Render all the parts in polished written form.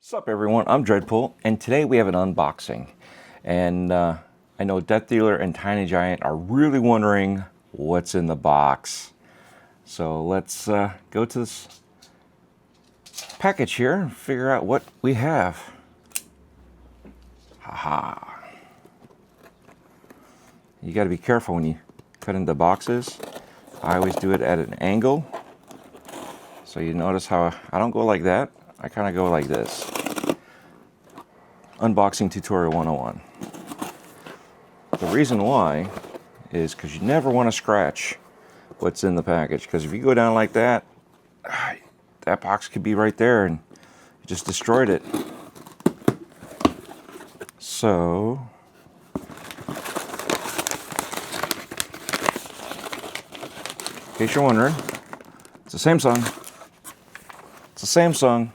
Sup everyone, I'm DREADPOOL, and today we have an unboxing. And I know Death Dealer and Tiny Giant are really wondering what's in the box. So let's go to this package here and figure out what we have. Haha. You gotta be careful when you cut into boxes. I always do it at an angle. So you notice how I don't go like that. I kind of go like this. Unboxing tutorial 101. The reason why is because you never want to scratch what's in the package, because if you go down like that, that box could be right there and you just destroyed it. So in case you're wondering, it's a Samsung. It's a Samsung.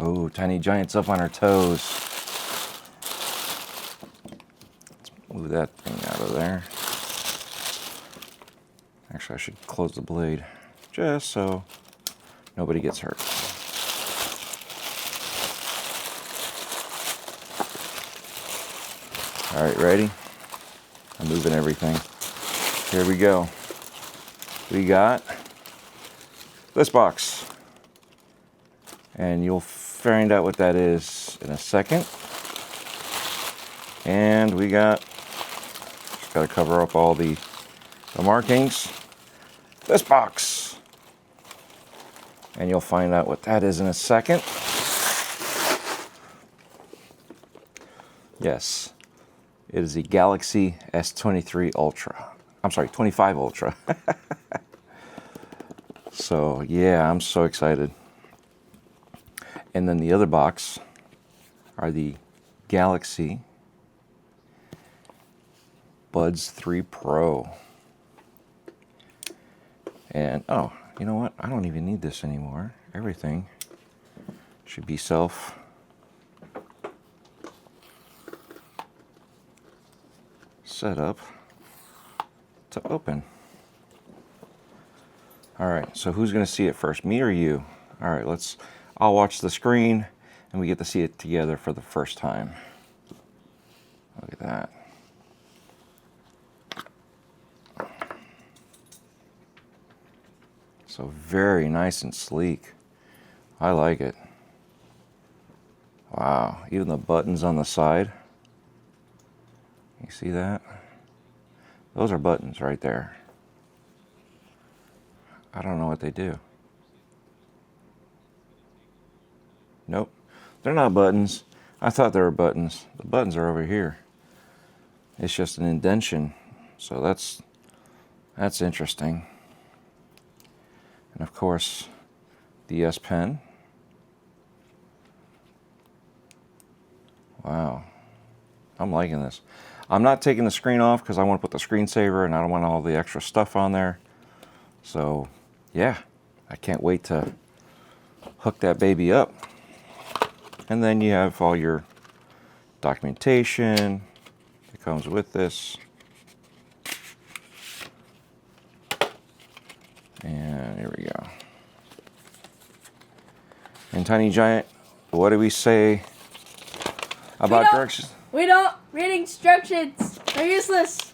Oh, Tiny Giant's up on her toes. Let's move that thing out of there. Actually, I should close the blade just so nobody gets hurt. All right, ready? I'm moving everything. Here we go. We got this box. And you'll find out what that is in a second. And we just got to cover up all the markings. This box. And you'll find out what that is in a second. Yes, it is the Galaxy S23 Ultra. I'm sorry, 25 Ultra. So yeah, I'm so excited. And then the other box are the Galaxy Buds 3 Pro. And oh, you know what? I don't even need this anymore. Everything should be self set up to open. All right, so who's gonna see it first, me or you? All right, I'll watch the screen and we get to see it together for the first time. Look at that. So very nice and sleek. I like it. Wow, even the buttons on the side. You see that? Those are buttons right there. I don't know what they do. Nope, they're not buttons. I thought they were buttons. The buttons are over here. It's just an indentation. So that's interesting. And of course, the S Pen. Wow, I'm liking this. I'm not taking the screen off because I want to put the screensaver and I don't want all the extra stuff on there. So yeah, I can't wait to hook that baby up. And then you have all your documentation that comes with this. And here we go. And Tiny Giant, what do we say about directions? We don't read instructions. They're useless.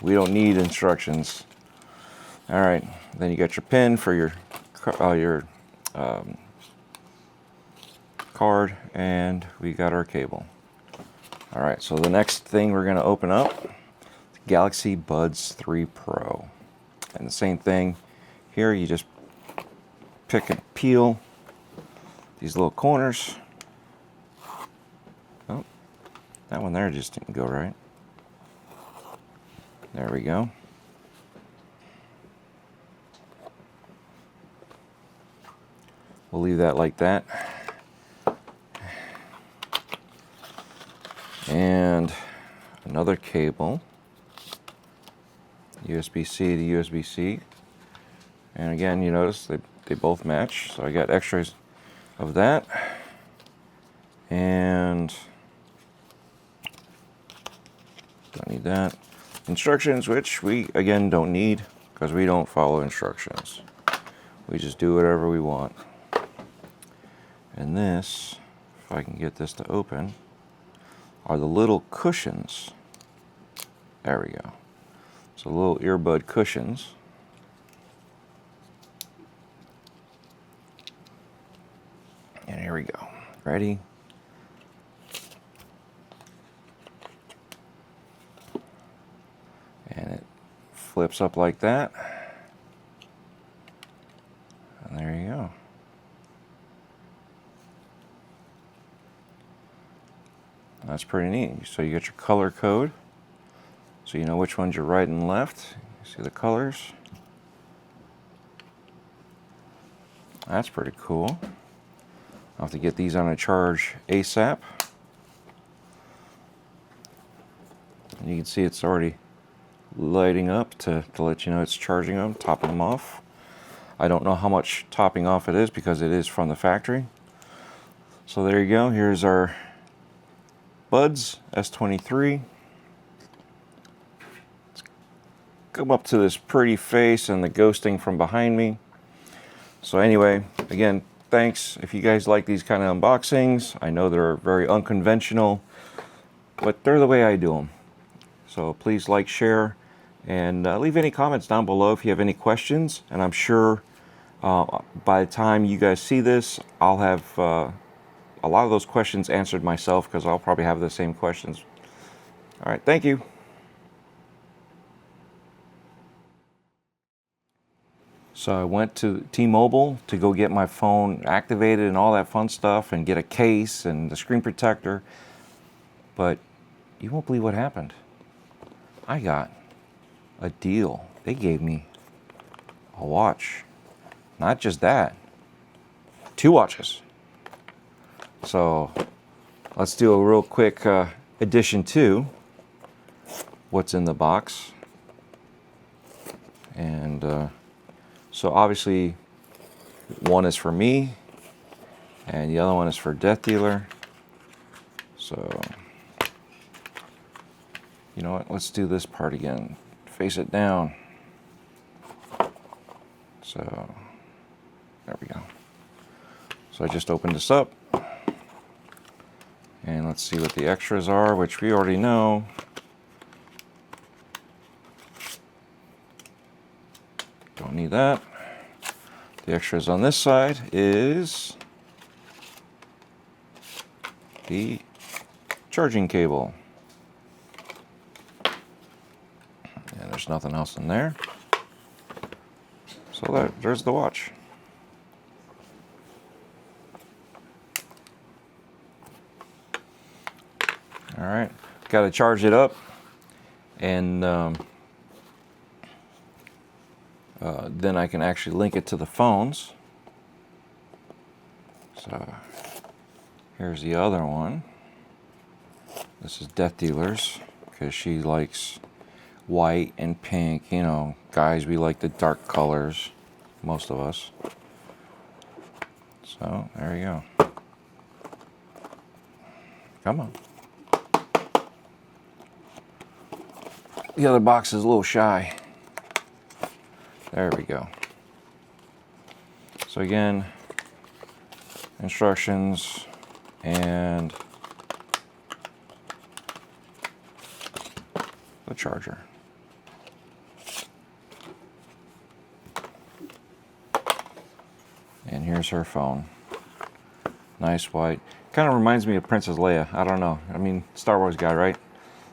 We don't need instructions. All right. Then you got your pin for your card, and we got our cable. All right, so the next thing we're going to open up, Galaxy Buds 3 Pro. And the same thing here, you just pick and peel these little corners. Oh, that one there just didn't go right. There we go. We'll leave that like that. And another cable, USB-C to USB-C. And again, you notice they both match. So I got extras of that. And don't need that. Instructions, which we again don't need because we don't follow instructions. We just do whatever we want. And this, if I can get this to open, are the little cushions. There we go. So little earbud cushions. And here we go. Ready? And it flips up like that. And there you go. That's pretty neat. So you get your color code, so you know which ones you're right and left. You see the colors. That's pretty cool. I'll have to get these on a charge ASAP. And you can see it's already lighting up to let you know it's charging them, topping them off. I don't know how much topping off it is because it is from the factory. So there you go. Here's our Buds S25. Let's come up to this pretty face and the ghosting from behind me. So anyway, again, thanks. If you guys like these kind of unboxings, I know they're very unconventional, but they're the way I do them. So please like, share, and leave any comments down below if you have any questions. And I'm sure by the time you guys see this, I'll have a lot of those questions answered myself, because I'll probably have the same questions. All right, thank you. So I went to T-Mobile to go get my phone activated and all that fun stuff, and get a case and the screen protector. But you won't believe what happened. I got a deal. They gave me a watch. Not just that, 2 watches. So let's do a real quick addition to what's in the box. And so obviously one is for me and the other one is for Death Dealer. So you know what, let's do this part again. Face it down. So there we go. So I just opened this up. And let's see what the extras are, which we already know. Don't need that. The extras on this side is the charging cable. And there's nothing else in there. So there's the watch. All right, got to charge it up, and then I can actually link it to the phones. So here's the other one. This is Death Dealer's, because she likes white and pink. You know, guys, we like the dark colors, most of us. So there you go. Come on. The other box is a little shy. There we go. So again, instructions and the charger. And here's her phone. Nice white. Kind of reminds me of Princess Leia. I don't know. I mean, Star Wars guy, right?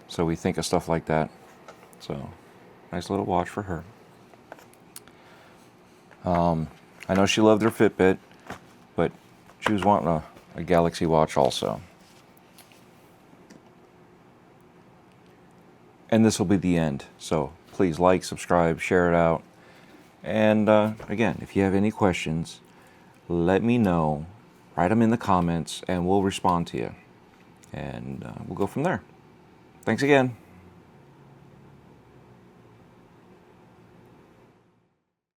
So we think of stuff like that. So, nice little watch for her. I know she loved her Fitbit, but she was wanting a Galaxy watch also. And this will be the end. So, please like, subscribe, share it out. And again, if you have any questions, let me know. Write them in the comments, and we'll respond to you. And we'll go from there. Thanks again.